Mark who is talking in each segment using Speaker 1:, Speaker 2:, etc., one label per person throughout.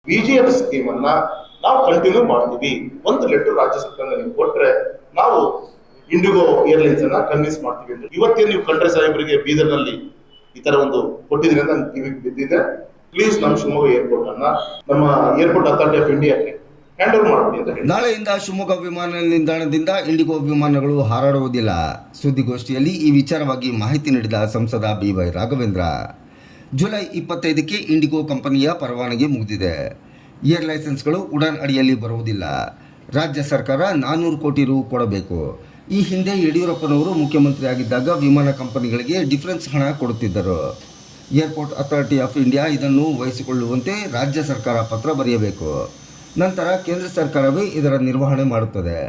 Speaker 1: ಬಿಜಿಎಫ್ scheme ಅನ್ನ ನಾವು continue ಮಾಡ್ತೀವಿ. ಒಂದು ಲೆಟರ್ ರಾಜ್ಯ ಸರ್ಕಾರ ನೀವು ಕೊಟ್ರೆ ನಾವು ಇಂಡಿಗೋ ಏರ್ಲೈನ್ಸ್ ಅನ್ನ ಕನ್ವಿನ್ಸ್ ಮಾಡ್ತೀವಿ ಅಂತ ಇವತ್ತೇ ನೀವು ಕಂಡ್ರೆ ಸಾಹೇಬರಿಗೆ ಬೀದರ್ನಲ್ಲಿ ಈ ತರ ಒಂದು ಕೊಟ್ಟಿದ್ರಿ ಅಂತ ಕಿವಿಗೆ ಬಿದ್ದಿದೆ. ಪ್ಲೀಸ್ ನಮ್ಮ ಶಿವಮೊಗ್ಗ ಏರ್ಪೋರ್ಟ್ ಅನ್ನ ನಮ್ಮ ಏರ್ಪೋರ್ಟ್ ಅಥಾರಿಟಿ ಆಫ್ ಇಂಡಿಯಾಕ್ಕೆ ಹ್ಯಾಂಡ್ ಓವರ್ ಮಾಡ್ತೀನಿ ಅಂತ ಹೇಳಿ.
Speaker 2: ನಾಳೆಯಿಂದ ಶಿವಮೊಗ್ಗ ವಿಮಾನ ನಿಲ್ದಾಣದಿಂದ ಇಂಡಿಗೋ ವಿಮಾನಗಳು ಹಾರಾಡುವುದಿಲ್ಲ. ಸುದ್ದಿಗೋಷ್ಠಿಯಲ್ಲಿ ಈ ವಿಚಾರವಾಗಿ ಮಾಹಿತಿ ನೀಡಿದ ಸಂಸದ BY ರಾಘವೇಂದ್ರ, ಜುಲೈ 25ಕ್ಕೆ ಇಂಡಿಗೋ ಕಂಪನಿಯ ಪರವಾನಗಿ ಮುಗಿದಿದೆ. ಏರ್ ಲೈಸೆನ್ಸ್ಗಳು ಉಡಾನ್ ಅಡಿಯಲ್ಲಿ ಬರುವುದಿಲ್ಲ. ರಾಜ್ಯ ಸರ್ಕಾರ 400 ಕೋಟಿ ರು ಕೊಡಬೇಕು. ಈ ಹಿಂದೆ ಯಡಿಯೂರಪ್ಪನವರು ಮುಖ್ಯಮಂತ್ರಿ ಆಗಿದ್ದಾಗ ವಿಮಾನ ಕಂಪನಿಗಳಿಗೆ ಡಿಫರೆನ್ಸ್ ಹಣ ಕೊಡುತ್ತಿದ್ದರು. ಏರ್ಪೋರ್ಟ್ ಅಥಾರಿಟಿ ಆಫ್ ಇಂಡಿಯಾ ಇದನ್ನು ವಹಿಸಿಕೊಳ್ಳುವಂತೆ ರಾಜ್ಯ ಸರ್ಕಾರ ಪತ್ರ ಬರೆಯಬೇಕು. ನಂತರ ಕೇಂದ್ರ ಸರ್ಕಾರವೇ ಇದರ ನಿರ್ವಹಣೆ ಮಾಡುತ್ತದೆ.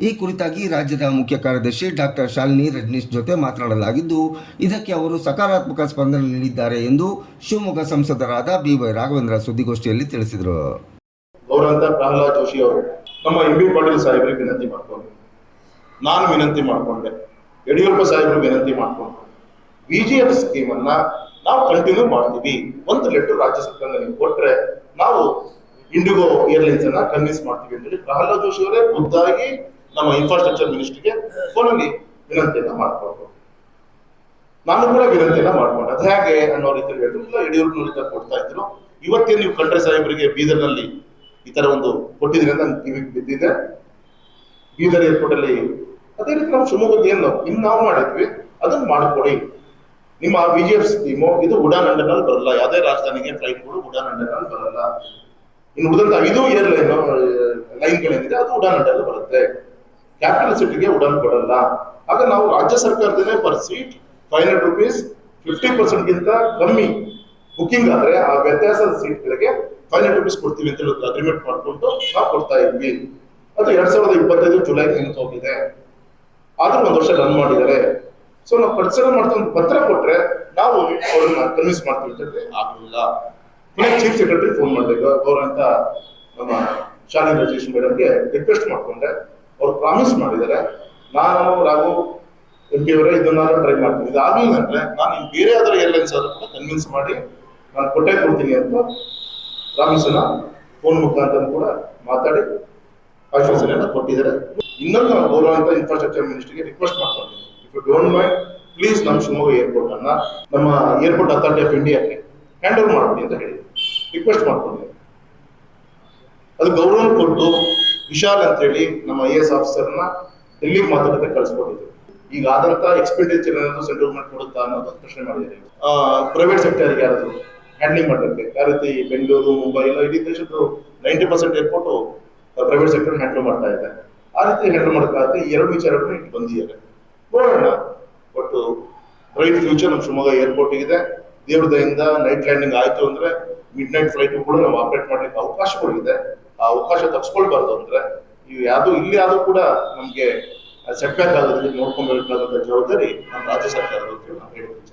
Speaker 2: ಈ ಕುರಿತಾಗಿ ರಾಜ್ಯದ ಮುಖ್ಯ ಕಾರ್ಯದರ್ಶಿ ಡಾಕ್ಟರ್ ಶಾಲಿನಿ ರಜನೀಶ್ ಜೊತೆ ಮಾತನಾಡಲಾಗಿದ್ದು, ಇದಕ್ಕೆ ಅವರು ಸಕಾರಾತ್ಮಕ ಸ್ಪಂದನೆ ನೀಡಿದ್ದಾರೆ ಎಂದು ಶಿವಮೊಗ್ಗ ಸಂಸದರಾದ BY ರಾಘವೇಂದ್ರ ಸುದ್ದಿಗೋಷ್ಠಿಯಲ್ಲಿ ತಿಳಿಸಿದರು.
Speaker 1: ಗೌರವಂತ ಪ್ರಹ್ಲಾದ್ ಜೋಶಿ ಅವರು ನಮ್ಮ MB ಪಾಟೀಲ್ ಸಾಹೇಬರಿಗೆ ವಿನಂತಿ ಮಾಡ್ಕೊಂಡು, ನಾನು ವಿನಂತಿ ಮಾಡ್ಕೊಂಡೆ, ಯಡಿಯೂರಪ್ಪ ಸಾಹೇಬರಿಗೆ ವಿನಂತಿ ಮಾಡ್ಕೊಂಡು, ಬಿಜಿಎಫ್ ಸ್ಕೀಮ್ ಅನ್ನ ನಾವು ಕಂಟಿನ್ಯೂ ಮಾಡ್ತೀವಿ. ಒಂದು ಲೆಟರ್ ರಾಜ್ಯ ಸರ್ಕಾರ ನೀವು ಕೊಟ್ರೆ ನಾವು ಇಂಡಿಗೋ ಏರ್ಲೈನ್ಸ್ ಅನ್ನ ಕನ್ವಿನ್ಸ್ ಮಾಡ್ತೀವಿ ಅಂತ ಹೇಳಿ ಪ್ರಹ್ಲಾದ್ ಜೋಶಿ ಅವರೇ ಖುದ್ದಾಗಿ ನಮ್ಮ ಇನ್ಫ್ರಾಸ್ಟ್ರಕ್ಚರ್ ಮಿನಿಸ್ಟರ್ಗೆ ಫೋನಲ್ಲಿ ವಿನಂತಿಯನ್ನ ಮಾಡ್ಕೊಂಡು, ನಾನು ಕೂಡ ವಿನಂತಿಯನ್ನ ಮಾಡ್ಕೊಂಡೆ. ಅದು ಹೇಗೆ ಅನ್ನೋ ರೀತಿಯಲ್ಲಿ ಹೇಳಿದ್ರು. ಇಲ್ಲ, ಯಡಿಯೂರಪ್ಪನವರಿಂದ ಕೊಡ್ತಾ ಇದ್ರು. ಇವತ್ತೇ ನೀವು ಕಂಡ್ರೆ ಸಾಹೇಬರಿಗೆ ಬೀದರ್ನಲ್ಲಿ ಈ ತರ ಒಂದು ಕೊಟ್ಟಿದ್ರಿ ಅಂತ ಕಿವಿಗೆ ಬಿದ್ದಿದೆ. ಬೀದರ್ ಏರ್ಪೋರ್ಟ್ ಅಲ್ಲಿ ಅದೇ ರೀತಿ ನಾವು ಶಿವಮೊಗ್ಗದ ಏನು ಇನ್ನು ನಾವು ಮಾಡಿದ್ವಿ ಅದನ್ನ ಮಾಡಿಕೊಡಿ. ನಿಮ್ಮ ಬಿಜಿಎಫ್ ಸ್ಕೀಮು ಇದು ಉಡಾನ್ ಅಂಡರ್ನಲ್ಲಿ ಬರಲ್ಲ. ಯಾವುದೇ ರಾಜಧಾನಿಗೆ ಫ್ಲೈಟ್ಗಳು ಉಡಾನ್ ಅಂಡರ್ನಲ್ಲಿ ಬರಲ್ಲ. ಇನ್ನು ಉಳಿದಂತ 5 ಲೈನ್ಗಳೇನಿದೆ ಅದು ಉಡಾನ್ ಅಂಡರ್ ಬರುತ್ತೆ. ಕ್ಯಾಪಿಟಲ್ ಸಿಟಿಗೆ ಉಡಾನ್ ಕೊಡಲ್ಲ. ಆಗ ನಾವು ರಾಜ್ಯ ಸರ್ಕಾರದಲ್ಲೇ ಪರ್ ಸೀಟ್ 500 ರೂಪೀಸ್ 50% ಗಿಂತ ಕಮ್ಮಿ ಬುಕಿಂಗ್ ಆದ್ರೆ ಆ ವ್ಯತ್ಯಾಸದ ಸೀಟ್ಗಳಿಗೆ 500 ರೂಪೀಸ್ ಕೊಡ್ತೀವಿ ಅಂತ ಹೇಳಿ ಅಗ್ರಿಮೆಂಟ್ ಮಾಡ್ಕೊಂಡು ನಾವು ಕೊಡ್ತಾ ಇದ್ವಿ. ಅದು 2025 ಜುಲೈ ನಿಂತು ಹೋಗಿದೆ. ಆದ್ರೂ 1 ವರ್ಷ ರನ್ ಮಾಡಿದ್ದಾರೆ. ಸೊ ನಾವು ಪರಿಸರ ಮಾಡ್ತಾ ಒಂದು ಪತ್ರ ಕೊಟ್ರೆ ನಾವು ಅವ್ರನ್ನ ಕನ್ವಿನ್ಸ್ ಮಾಡ್ತೀವಿ ಅಂತ ಆಗಲಿಲ್ಲ. ಚೀಫ್ ಸೆಕ್ರೆಟರಿ ಫೋನ್ ಮಾಡಿದಾಗ ಗೌರವಂತ ನಮ್ಮ ಶಾಲಿನಿ ರಜನೀಶ್ ಮೇಡಮ್ಗೆ ರಿಕ್ವೆಸ್ಟ್ ಮಾಡ್ಕೊಂಡೆ. ಅವ್ರು ಪ್ರಾಮಿಸ್ ಮಾಡಿದ್ದಾರೆ, ನಾನು ರಾಘು MP ಅವರೇ ಇದನ್ನ ಟ್ರೈ ಮಾಡ್ತೀನಿ. ಇದಾಗಲಿಲ್ಲ ಅಂದ್ರೆ ನಾನು ಬೇರೆ ಯಾವ್ದಾರ ಏರ್ಲೈನ್ಸ್ ಆದ್ರೂ ಕೂಡ ಕನ್ವಿನ್ಸ್ ಮಾಡಿ ನಾನು ಕೊಟ್ಟೆ ಕೊಡ್ತೀನಿ ಅಂತ ಪ್ರಾಮಿಸ್ ಅನ್ನ ಫೋನ್ ಮುಖಾಂತರ ಕೂಡ ಮಾತಾಡಿ ಆಶ್ವಾಸನೆಯನ್ನ ಕೊಟ್ಟಿದ್ದಾರೆ. ಇನ್ನೊಂದು ನಾವು ಗೌರವಂತ ಇನ್ಫ್ರಾಸ್ಟ್ರಕ್ಚರ್ ಮಿನಿಸ್ಟರ್ಗೆ ರಿಕ್ವೆಸ್ಟ್ ಮಾಡ್ಕೊಂಡಿದ್ದೀನಿ, if you don't mind please ನಮ್ಮ ಶಿವಮೊಗ್ಗ ಏರ್ಪೋರ್ಟ್ ಅನ್ನ ನಮ್ಮ ಏರ್ಪೋರ್ಟ್ ಅಥಾರಿಟಿ ಆಫ್ ಇಂಡಿಯಾಕ್ಕೆ ಹ್ಯಾಂಡ್ ಓವರ್ ಮಾಡ್ತೀನಿ ಅಂತ ಹೇಳಿ ರಿಕ್ವೆಸ್ಟ್ ಮಾಡ್ಕೊಂಡಿದ್ದೀನಿ. ಅದು ಗೌರವ ಕೊಟ್ಟು ವಿಶಾಲ್ ಅಂತ ಹೇಳಿ ನಮ್ಮ IAS ಆಫೀಸರ್ನ ಡೆಲ್ಲಿಗೆ ಮಾತಾಡೋದಕ್ಕೆ ಕಳಿಸ್ಕೊಟ್ಟಿದ್ರು. ಈಗ ಆದಂತ ಎಕ್ಸ್ಪೆಂಡಿಚರ್ ಏನಾದ್ರು ಸೆಂಟ್ರಲ್ ಗೌರ್ಮೆಂಟ್ ಕೊಡುತ್ತಾ ಅನ್ನೋದು ಪ್ರಶ್ನೆ ಮಾಡಿದ್ದಾರೆ. ಪ್ರೈವೇಟ್ ಸೆಕ್ಟರ್ಗೆ ಯಾರಾದ್ರು ಹ್ಯಾಂಡ್ಲಿಂಗ್ ಮಾಡೋಕ್ಕೆ ಯಾವ ರೀತಿ ಬೆಂಗಳೂರು, ಮುಂಬೈ ಎಲ್ಲ ಇಡೀ ದೇಶದ್ದು 90% ಏರ್ಪೋರ್ಟು ಪ್ರೈವೇಟ್ ಸೆಕ್ಟರ್ ಹ್ಯಾಂಡಲ್ ಮಾಡ್ತಾ ಇದೆ. ಆ ರೀತಿ ಹ್ಯಾಂಡಲ್ ಮಾಡೋಕ್ಕಾಗತ್ತೆ. ಈ 2 ವಿಚಾರಗಳು ಇಟ್ಟು ಬಂದಿದ್ದಾರೆ. ನೋಡೋಣ. ಒಟ್ಟು ಬ್ರೈಟ್ ಫ್ಯೂಚರ್ ನಮ್ಮ ಶಿವಮೊಗ್ಗ ಏರ್ಪೋರ್ಟ್ ಇದೆ. ದೇವ್ರ ದಯಿಂದ ನೈಟ್ ಲ್ಯಾಂಡಿಂಗ್ ಆಯ್ತು ಅಂದ್ರೆ ಮಿಡ್ ನೈಟ್ ಫ್ಲೈಟ್ ಕೂಡ ನಾವು ಆಪರೇಟ್ ಮಾಡ್ಲಿಕ್ಕೆ ಅವಕಾಶಗಳಿದೆ. ಆ ಅವಕಾಶ ತಪ್ಪಿಸ್ಕೊಳ್ಬಾರ್ದು ಅಂದ್ರೆ ಇವು ಇಲ್ಲಿ ಯಾವ್ದು ಕೂಡ ನಮ್ಗೆ ಸೆಟ್ ಬ್ಯಾಕ್ ಆಗೋದಕ್ಕೆ ನೋಡ್ಕೊಬೇಕಾದಂತ ಜವಾಬ್ದಾರಿ ನಮ್ಮ ರಾಜ್ಯ ಸರ್ಕಾರದ ಅಂತ ನಾವು ಹೇಳ್ಬೋದು.